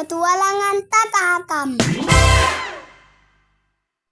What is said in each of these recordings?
Petualangan Takahakam.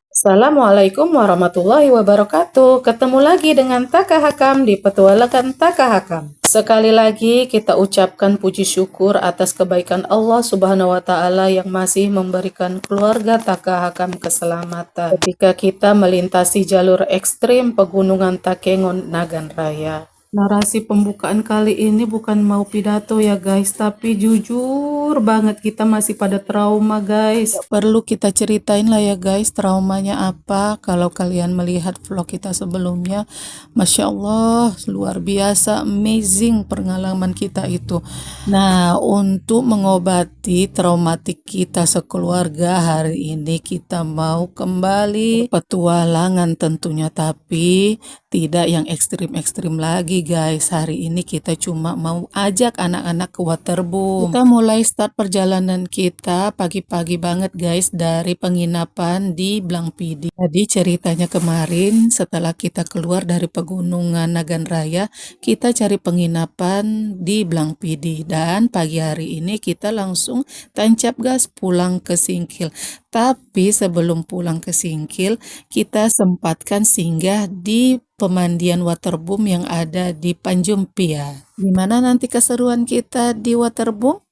Assalamualaikum warahmatullahi wabarakatuh. Ketemu lagi dengan Takahakam di Petualangan Takahakam. Sekali lagi kita ucapkan puji syukur atas kebaikan Allah Subhanahu wa Ta'ala yang masih memberikan keluarga Takahakam keselamatan ketika kita melintasi jalur ekstrim pegunungan Takengon, Nagan Raya. Narasi pembukaan kali ini bukan mau pidato ya guys, tapi jujur banget kita masih pada trauma guys. Perlu kita ceritain lah ya guys, traumanya apa. Kalau kalian melihat vlog kita sebelumnya, Masya Allah, luar biasa, amazing pengalaman kita itu. Nah, untuk mengobati traumatik kita sekeluarga, hari ini kita mau kembali petualangan tentunya, tapi tidak yang ekstrim-ekstrim lagi guys. Hari ini kita cuma mau ajak anak-anak ke waterboom. Kita mulai start perjalanan kita pagi-pagi banget guys dari penginapan di Blangpidi. Jadi ceritanya kemarin setelah kita keluar dari pegunungan Nagan Raya, kita cari penginapan di Blangpidi. Dan pagi hari ini kita langsung tancap gas pulang ke Singkil. Tapi sebelum pulang ke Singkil, kita sempatkan singgah di pemandian waterboom yang ada di Panjumpia. Gimana nanti keseruan kita di waterboom?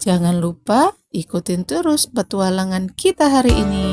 Jangan lupa ikutin terus petualangan kita hari ini.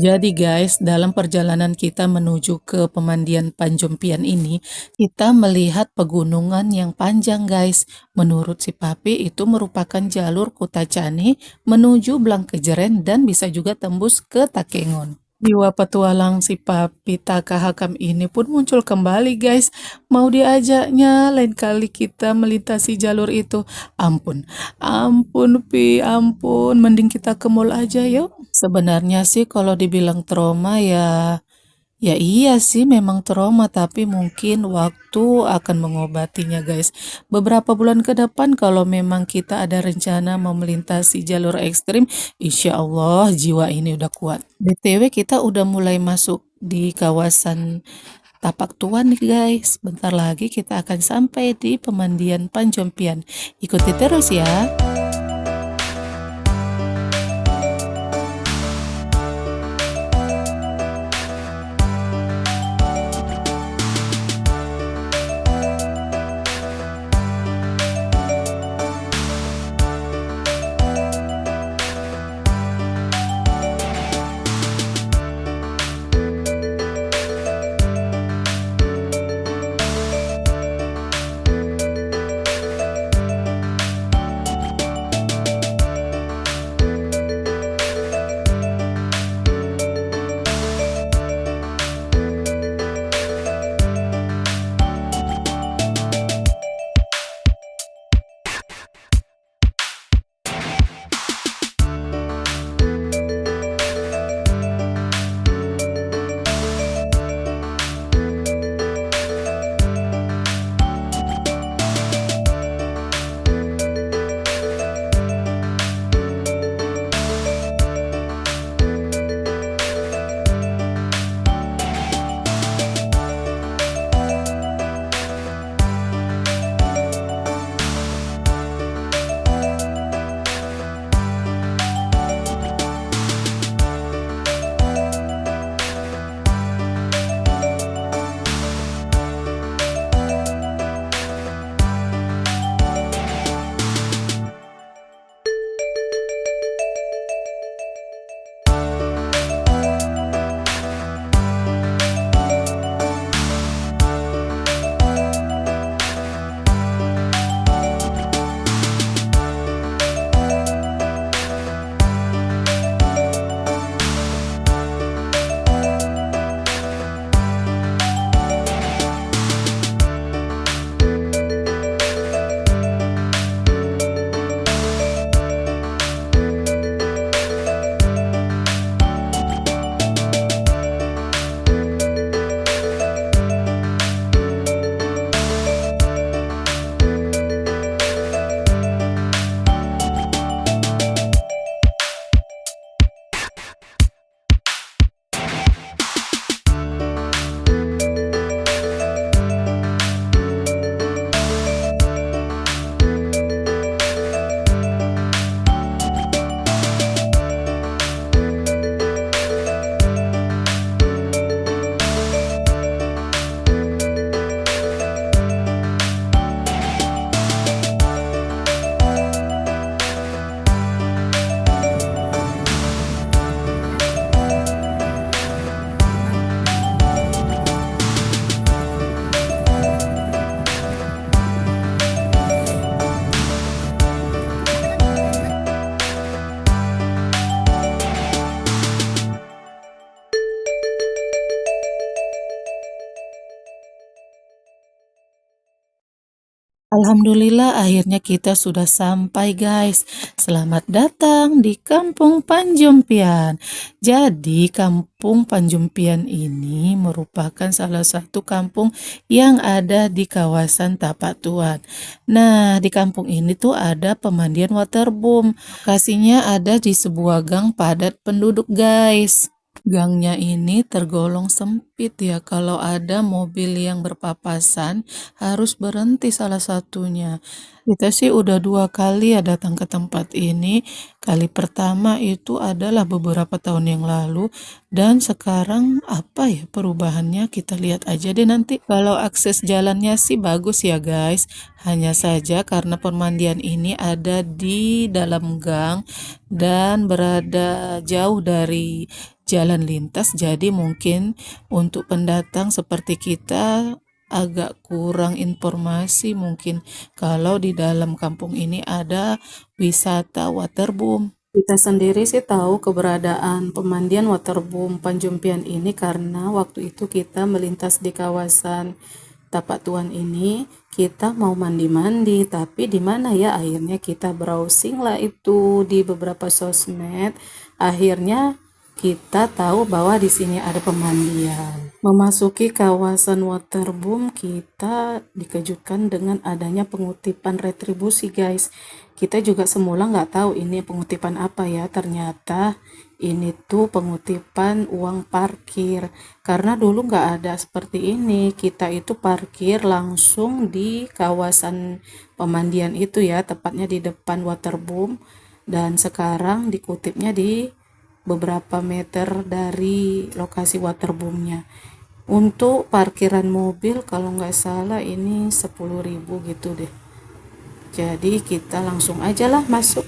Jadi guys, dalam perjalanan kita menuju ke pemandian Panjompian ini, kita melihat pegunungan yang panjang guys. Menurut si Papi itu merupakan jalur Kutacani menuju Blangkejeren dan bisa juga tembus ke Takengon. Jiwa petualang si Papi Takahakam ini pun muncul kembali guys. Mau diajaknya lain kali kita melintasi jalur itu. Ampun Pi, ampun. Mending kita ke mall aja yuk. Sebenarnya sih kalau dibilang trauma ya iya sih memang trauma, tapi mungkin waktu akan mengobatinya guys. Beberapa bulan ke depan kalau memang kita ada rencana mau melintasi jalur ekstrim, insya Allah jiwa ini udah kuat. BTW kita udah mulai masuk di kawasan Tapak Tuan nih guys. Bentar lagi kita akan sampai di pemandian Panjompian. Ikuti terus ya. Alhamdulillah akhirnya kita sudah sampai guys. Selamat datang di Kampung Panjumpian. Jadi Kampung Panjumpian ini merupakan salah satu kampung yang ada di kawasan Tapatuan. Nah, di kampung ini tuh ada pemandian waterboom. Lokasinya ada di sebuah gang padat penduduk guys. Gangnya ini tergolong sempit ya, kalau ada mobil yang berpapasan harus berhenti salah satunya. Kita sih udah 2 kali ya datang ke tempat ini. Kali pertama itu adalah beberapa tahun yang lalu dan sekarang apa ya perubahannya kita lihat aja deh nanti. Kalau akses jalannya sih bagus ya guys. Hanya saja karena pemandian ini ada di dalam gang dan berada jauh dari jalan lintas, jadi mungkin untuk pendatang seperti kita agak kurang informasi mungkin kalau di dalam kampung ini ada wisata waterboom. Kita sendiri sih tahu keberadaan pemandian waterboom Panjumpian ini karena waktu itu kita melintas di kawasan Tapak Tuan ini, kita mau mandi-mandi, tapi di mana ya akhirnya kita browsing lah itu di beberapa sosmed. Akhirnya kita tahu bahwa di sini ada pemandian. Memasuki kawasan waterboom, kita dikejutkan dengan adanya pengutipan retribusi, guys. Kita juga semula nggak tahu ini pengutipan apa ya. Ternyata ini tuh pengutipan uang parkir. Karena dulu nggak ada seperti ini. Kita itu parkir langsung di kawasan pemandian itu ya, tepatnya di depan waterboom. Dan sekarang dikutipnya di beberapa meter dari lokasi waterboomnya. Untuk parkiran mobil kalau nggak salah ini 10.000 gitu deh. Jadi kita langsung aja lah masuk.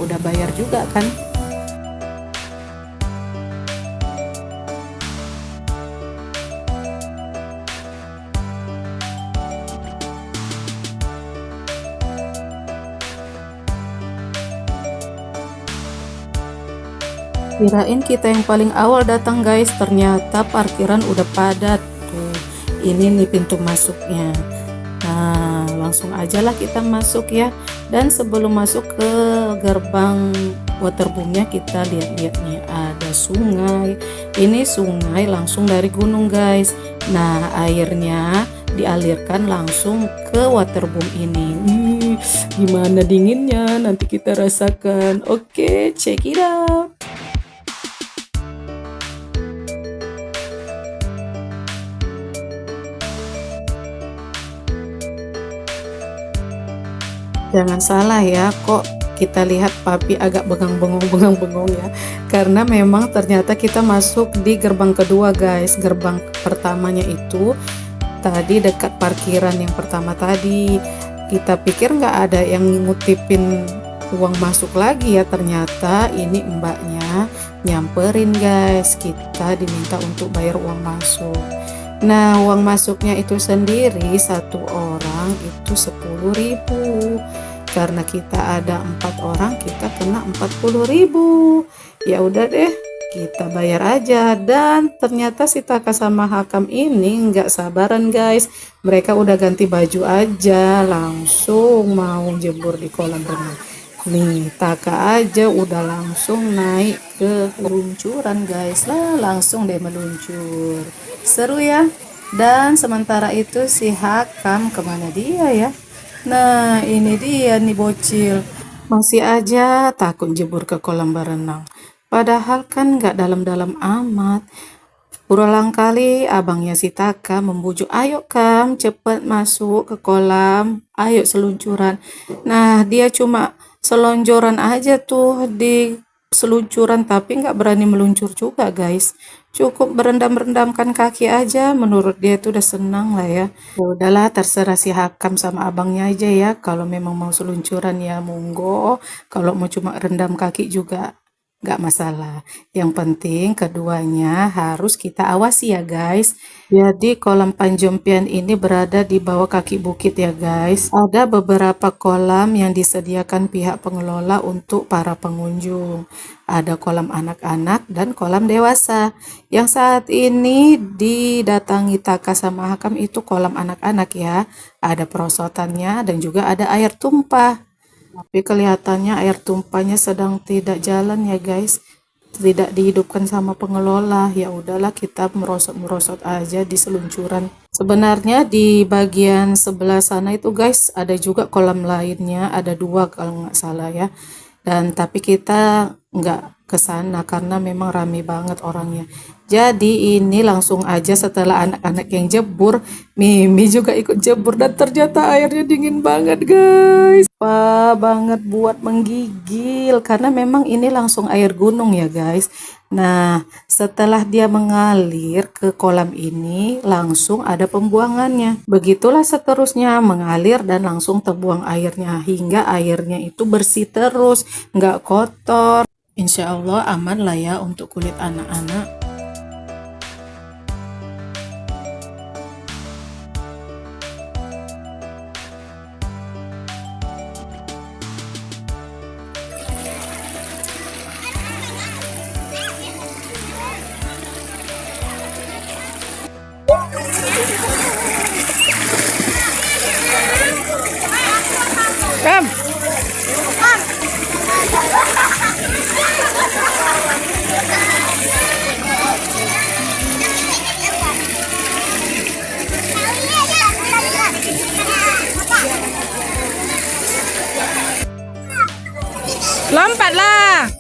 Udah bayar juga kan. Kirain kita yang paling awal datang guys, ternyata parkiran udah padat tuh. Ini nih pintu masuknya. Nah, langsung aja lah kita masuk ya. Dan sebelum masuk ke gerbang waterboomnya kita lihat-lihat nih ada sungai. Ini sungai langsung dari gunung guys. Nah, airnya dialirkan langsung ke waterboom ini. Gimana dinginnya nanti kita rasakan. Oke, check it out. Jangan salah ya, kok kita lihat Papi agak bengang-bengong ya. Karena memang ternyata kita masuk di gerbang kedua guys. Gerbang pertamanya itu tadi dekat parkiran yang pertama tadi. Kita pikir nggak ada yang ngutipin uang masuk lagi ya. Ternyata ini mbaknya nyamperin guys. Kita diminta untuk bayar uang masuk. Nah, uang masuknya itu sendiri satu orang itu 10.000. Karena kita ada 4 orang, kita kena 40.000. Ya udah deh, kita bayar aja. Dan ternyata si Taka sama Hakam ini nggak sabaran guys. Mereka udah ganti baju aja, langsung mau jemur di kolam renang. Nih, Taka aja udah langsung naik ke luncuran guys. Lah, langsung deh meluncur. Seru ya. Dan sementara itu si Hakam kemana dia ya? Nah, ini dia nih bocil. Masih aja takut jebur ke kolam berenang. Padahal kan nggak dalam-dalam amat. Berulang kali abangnya si Taka membujuk, ayo Kam, cepet masuk ke kolam, ayo seluncuran. Nah, dia cuma selonjoran aja tuh di seluncuran, tapi nggak berani meluncur juga guys. Cukup berendam-rendamkan kaki aja, menurut dia itu udah senang lah ya. Ya udahlah, terserah si Hakam sama abangnya aja ya. Kalau memang mau seluncuran ya monggo, kalau mau cuma rendam kaki juga nggak masalah. Yang penting keduanya harus kita awasi ya guys. Jadi kolam Panjompian ini berada di bawah kaki bukit ya guys. Ada beberapa kolam yang disediakan pihak pengelola untuk para pengunjung. Ada kolam anak-anak dan kolam dewasa. Yang saat ini didatangi Taka sama Hakam itu kolam anak-anak ya. Ada perosotannya dan juga ada air tumpah. Tapi kelihatannya air tumpahnya sedang tidak jalan ya guys. Tidak dihidupkan sama pengelola. Ya udahlah, kita merosot-merosot aja di seluncuran. Sebenarnya di bagian sebelah sana itu guys ada juga kolam lainnya, ada 2 kalau nggak salah ya. Dan tapi kita nggak ke sana karena memang rame banget orangnya. Jadi ini langsung aja setelah anak-anak yang jebur, Mimi juga ikut jebur dan ternyata airnya dingin banget guys. Wah banget buat menggigil karena memang ini langsung air gunung ya guys. Nah setelah dia mengalir ke kolam ini langsung ada pembuangannya. Begitulah seterusnya mengalir dan langsung terbuang airnya hingga airnya itu bersih terus, nggak kotor. Insya Allah aman lah ya untuk kulit anak-anak. Kam. Lompatlah.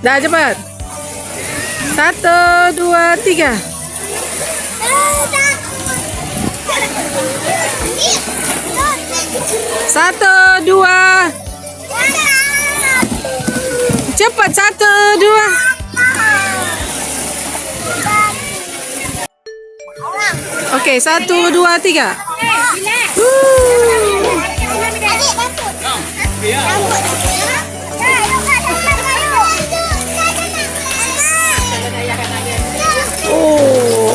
Dah cepat. 1, 2, 3. Satu, dua. Cepat 1, 2. Oke, 1, 2, 3. Oh.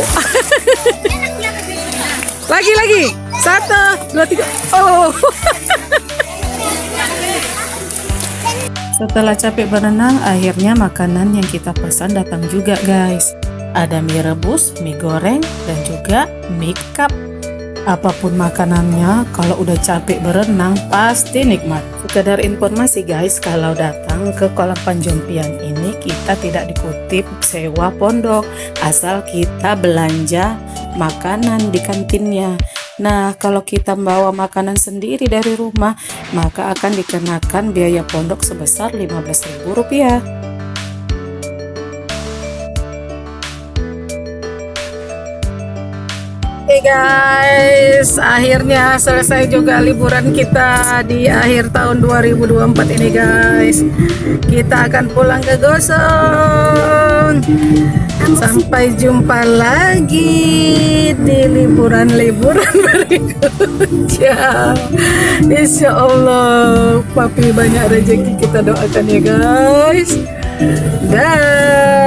Lagi. 1, 2, 3. Oh. Setelah capek berenang, akhirnya makanan yang kita pesan datang juga guys. Ada mie rebus, mie goreng, dan juga mie cup. Apapun makanannya, kalau udah capek berenang pasti nikmat. Sekedar informasi guys, kalau datang ke kolam Panjompian ini kita tidak dikutip sewa pondok, asal kita belanja makanan di kantinnya. Nah, kalau kita bawa makanan sendiri dari rumah, maka akan dikenakan biaya pondok sebesar Rp15.000. Oke guys, akhirnya selesai juga liburan kita di akhir tahun 2024 ini guys. Kita akan pulang ke Gosong. Sampai jumpa lagi di liburan-liburan berikutnya. Insya Allah, papi banyak rezeki, kita doakan ya guys. Dah.